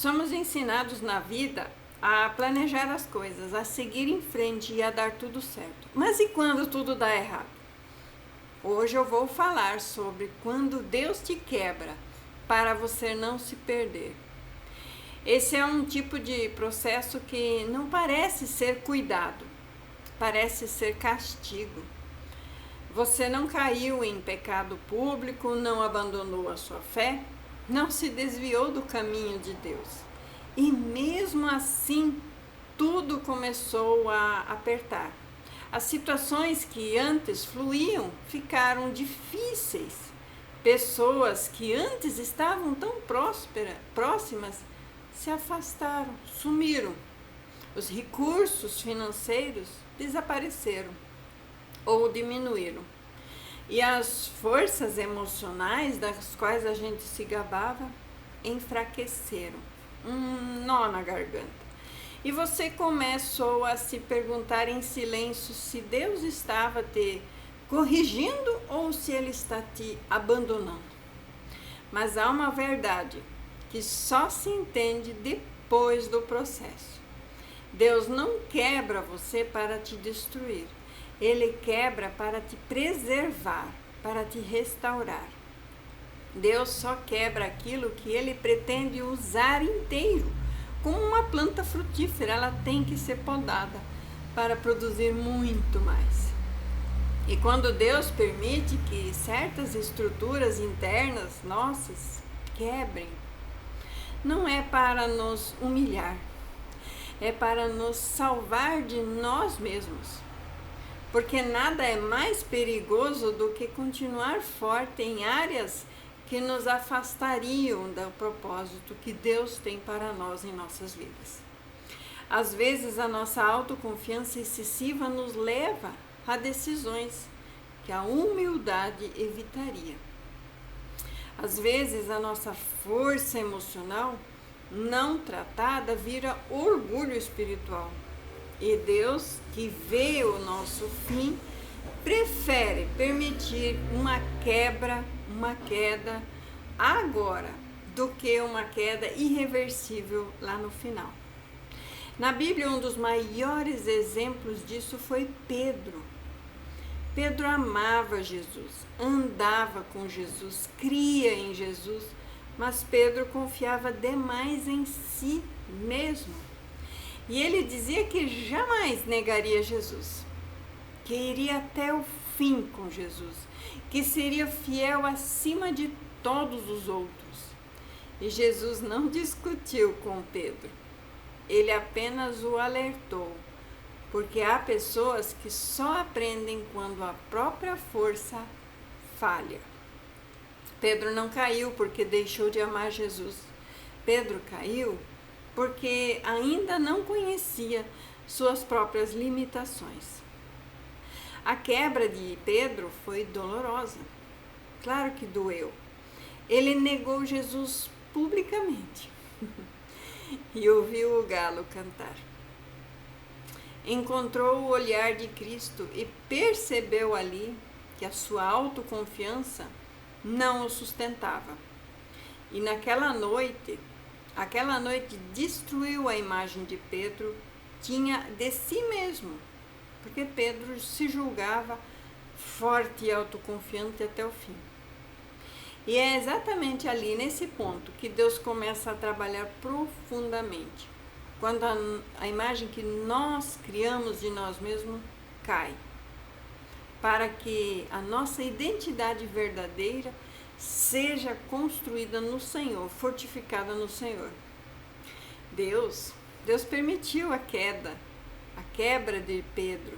Somos ensinados na vida a planejar as coisas, a seguir em frente e a dar tudo certo. Mas e quando tudo dá errado? Hoje eu vou falar sobre quando Deus te quebra para você não se perder. Esse é um tipo de processo que não parece ser cuidado, parece ser castigo. Você não caiu em pecado público, não abandonou a sua fé, não se desviou do caminho de Deus. E mesmo assim, tudo começou a apertar. As situações que antes fluíam ficaram difíceis. Pessoas que antes estavam tão próximas se afastaram, sumiram. Os recursos financeiros desapareceram ou diminuíram. E as forças emocionais das quais a gente se gabava enfraqueceram. Um nó na garganta. E você começou a se perguntar em silêncio se Deus estava te corrigindo ou se Ele está te abandonando. Mas há uma verdade que só se entende depois do processo. Deus não quebra você para te destruir. Ele quebra para te preservar, para te restaurar. Deus só quebra aquilo que Ele pretende usar inteiro. Como uma planta frutífera, ela tem que ser podada para produzir muito mais. E quando Deus permite que certas estruturas internas nossas quebrem, não é para nos humilhar, é para nos salvar de nós mesmos. Porque nada é mais perigoso do que continuar forte em áreas que nos afastariam do propósito que Deus tem para nós em nossas vidas. Às vezes a nossa autoconfiança excessiva nos leva a decisões que a humildade evitaria. Às vezes a nossa força emocional não tratada vira orgulho espiritual. E Deus, que vê o nosso fim, prefere permitir uma queda agora do que uma queda irreversível lá no final. Na Bíblia, um dos maiores exemplos disso foi Pedro. Pedro amava Jesus, andava com Jesus, cria em Jesus, mas Pedro confiava demais em si mesmo. E ele dizia que jamais negaria Jesus, que iria até o fim com Jesus, que seria fiel acima de todos os outros. E Jesus não discutiu com Pedro, ele apenas o alertou, porque há pessoas que só aprendem quando a própria força falha. Pedro não caiu porque deixou de amar Jesus. Pedro caiu porque ainda não conhecia suas próprias limitações. A quebra de Pedro foi dolorosa. Claro que doeu. Ele negou Jesus publicamente e ouviu o galo cantar. Encontrou o olhar de Cristo e percebeu ali que a sua autoconfiança não o sustentava. E aquela noite destruiu a imagem de Pedro, tinha de si mesmo, porque Pedro se julgava forte e autoconfiante até o fim. E é exatamente ali, nesse ponto, que Deus começa a trabalhar profundamente, quando a imagem que nós criamos de nós mesmos cai, para que a nossa identidade verdadeira seja construída no Senhor, fortificada no Senhor. Deus permitiu a quebra de Pedro,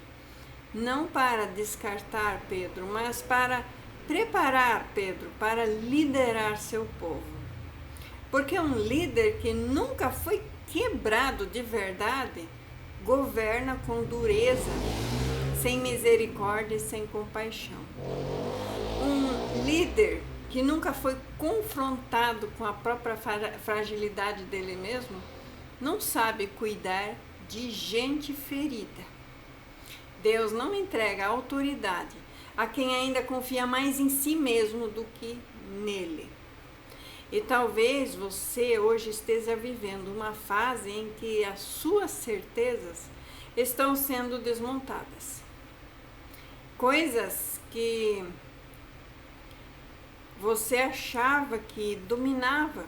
não para descartar Pedro, mas para preparar Pedro para liderar seu povo. Porque um líder que nunca foi quebrado de verdade governa com dureza, sem misericórdia e sem compaixão. Um líder que nunca foi confrontado com a própria fragilidade dele mesmo, não sabe cuidar de gente ferida. Deus não entrega autoridade a quem ainda confia mais em si mesmo do que nele. E talvez você hoje esteja vivendo uma fase em que as suas certezas estão sendo desmontadas. Coisas que você achava que dominava,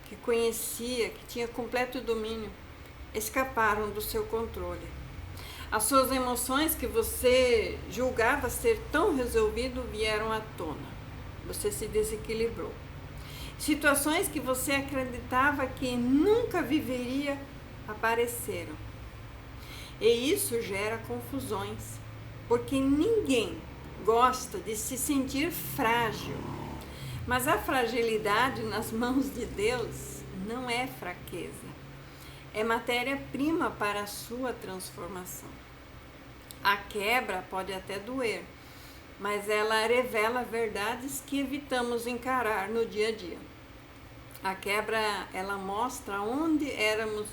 que conhecia, que tinha completo domínio, escaparam do seu controle. As suas emoções que você julgava ser tão resolvido vieram à tona. Você se desequilibrou. Situações que você acreditava que nunca viveria apareceram. E isso gera confusões, porque ninguém gosta de se sentir frágil. Mas a fragilidade nas mãos de Deus não é fraqueza, é matéria-prima para a sua transformação. A quebra pode até doer, mas ela revela verdades que evitamos encarar no dia a dia. A quebra, ela mostra onde éramos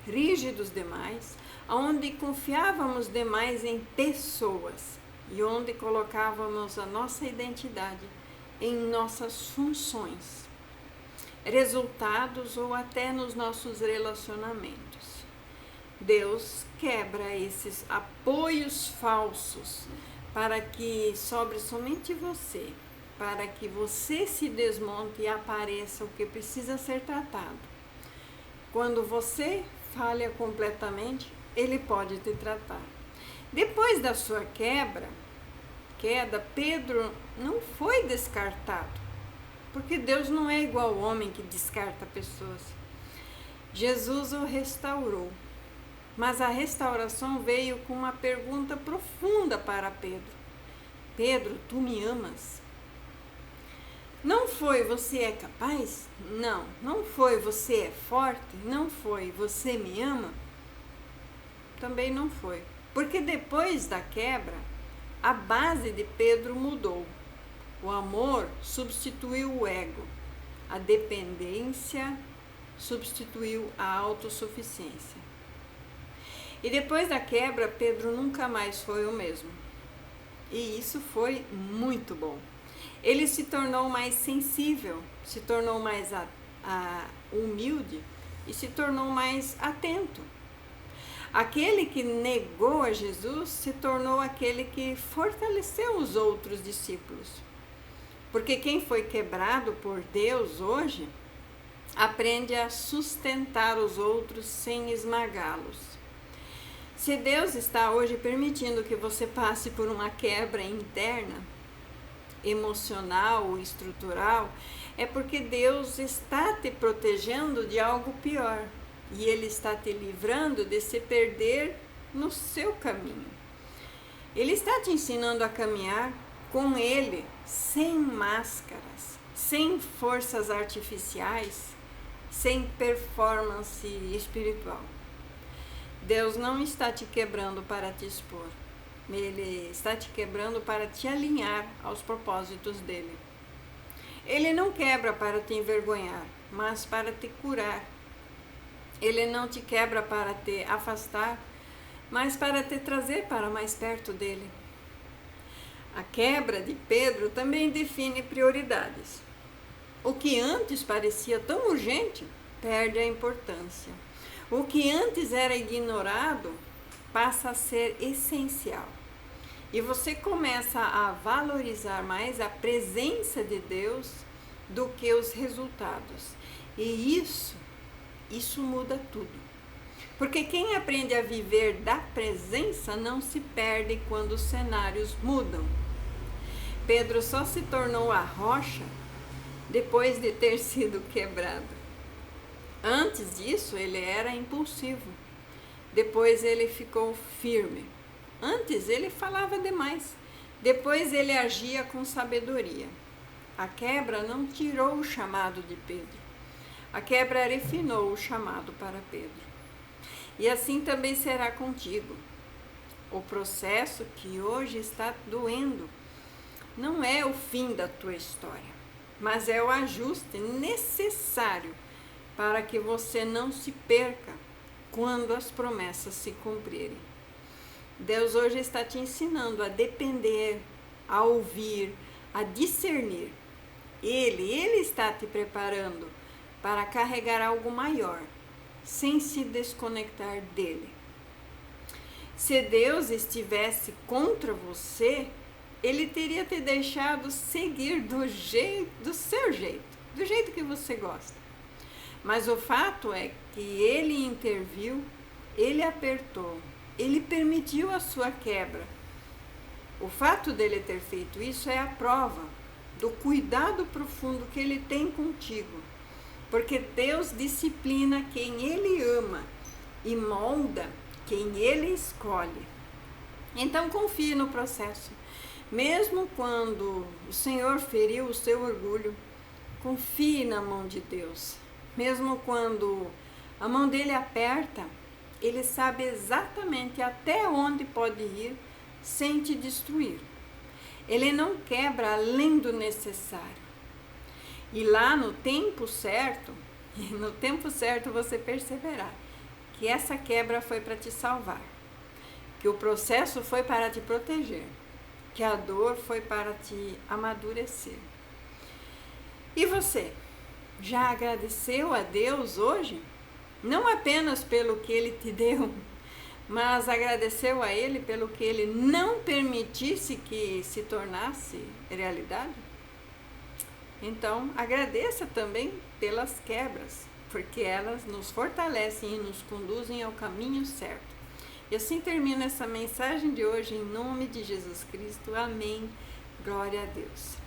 rígidos demais, onde confiávamos demais em pessoas e onde colocávamos a nossa identidade em nossas funções, resultados ou até nos nossos relacionamentos. Deus quebra esses apoios falsos para que sobre somente você, para que você se desmonte e apareça o que precisa ser tratado. Quando você falha completamente, Ele pode te tratar. Depois da sua queda, Pedro não foi descartado, porque Deus não é igual ao homem que descarta pessoas. Jesus o restaurou, mas a restauração veio com uma pergunta profunda para Pedro. Pedro, tu me amas? Não foi você é capaz? Não. Não foi você é forte? Não foi você me ama? Também não foi. Porque depois da quebra, a base de Pedro mudou. O amor substituiu o ego. A dependência substituiu a autossuficiência. E depois da quebra, Pedro nunca mais foi o mesmo. E isso foi muito bom. Ele se tornou mais sensível, se tornou mais humilde e se tornou mais atento. Aquele que negou a Jesus se tornou aquele que fortaleceu os outros discípulos. Porque quem foi quebrado por Deus hoje aprende a sustentar os outros sem esmagá-los. Se Deus está hoje permitindo que você passe por uma quebra interna, emocional ou estrutural, é porque Deus está te protegendo de algo pior e Ele está te livrando de se perder no seu caminho. Ele está te ensinando a caminhar com Ele, sem máscaras, sem forças artificiais, sem performance espiritual. Deus não está te quebrando para te expor. Ele está te quebrando para te alinhar aos propósitos dele. Ele não quebra para te envergonhar, mas para te curar. Ele não te quebra para te afastar, mas para te trazer para mais perto dele. A quebra de Pedro também define prioridades. O que antes parecia tão urgente perde a importância. O que antes era ignorado passa a ser essencial. E você começa a valorizar mais a presença de Deus do que os resultados. E isso muda tudo. Porque quem aprende a viver da presença não se perde quando os cenários mudam. Pedro só se tornou a rocha depois de ter sido quebrado. Antes disso, ele era impulsivo. Depois ele ficou firme. Antes ele falava demais. Depois ele agia com sabedoria. A quebra não tirou o chamado de Pedro. A quebra refinou o chamado para Pedro. E assim também será contigo. O processo que hoje está doendo não é o fim da tua história, mas é o ajuste necessário para que você não se perca quando as promessas se cumprirem. Deus hoje está te ensinando a depender, a ouvir, a discernir. Ele está te preparando para carregar algo maior, sem se desconectar dele. Se Deus estivesse contra você, ele teria te deixado seguir do seu jeito, do jeito que você gosta. Mas o fato é que ele interviu, ele apertou, ele permitiu a sua quebra. O fato dele ter feito isso é a prova do cuidado profundo que ele tem contigo. Porque Deus disciplina quem ele ama e molda quem ele escolhe. Então confie no processo. Mesmo quando o Senhor feriu o seu orgulho, confie na mão de Deus. Mesmo quando a mão dele aperta, ele sabe exatamente até onde pode ir sem te destruir. Ele não quebra além do necessário. E lá no tempo certo você perceberá que essa quebra foi para te salvar, que o processo foi para te proteger, que a dor foi para te amadurecer. E você, já agradeceu a Deus hoje? Não apenas pelo que Ele te deu, mas agradeceu a Ele pelo que Ele não permitisse que se tornasse realidade? Então, agradeça também pelas quebras, porque elas nos fortalecem e nos conduzem ao caminho certo. E assim termino essa mensagem de hoje em nome de Jesus Cristo. Amém. Glória a Deus.